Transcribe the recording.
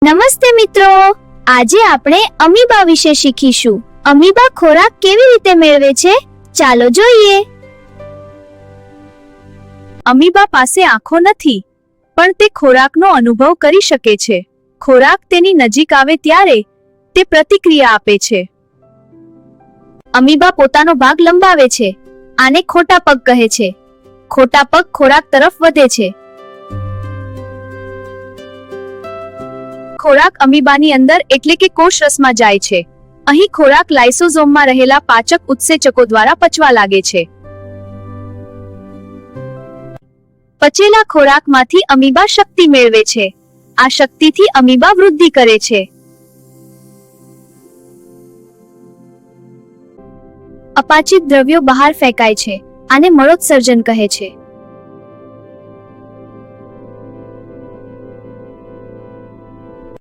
નમસ્તે મિત્રો, આજે આપણે અમીબા વિશે શીખીશું. અમીબા ખોરાક કેવી રીતે મેળવે છે, ચાલો જોઈએ. અમીબા પાસે આંખો નથી, પણ તે ખોરાકનો અનુભવ કરી શકે છે. ખોરાક તેની નજીક આવે ત્યારે તે પ્રતિક્રિયા આપે છે. અમીબા પોતાનો ભાગ લંબાવે છે. આને ખોટા પગ કહે છે. ખોટા પગ ખોરાક તરફ વધે છે. ખોરાક અમીબાની અંદર એટલે કે કોષરસમાં જાય છે. અહીં ખોરાક લાઇસોઝોમમાં રહેલા પાચક ઉત્સેચકો દ્વારા પચવા લાગે છે. પચેલા ખોરાકમાંથી અમીબા શક્તિ મેળવે છે. આ શક્તિથી અમીબા વૃદ્ધિ કરે છે. અપાચિત દ્રવ્યો બહાર ફેંકાય છે. આને મળોત્સર્જન કહે છે.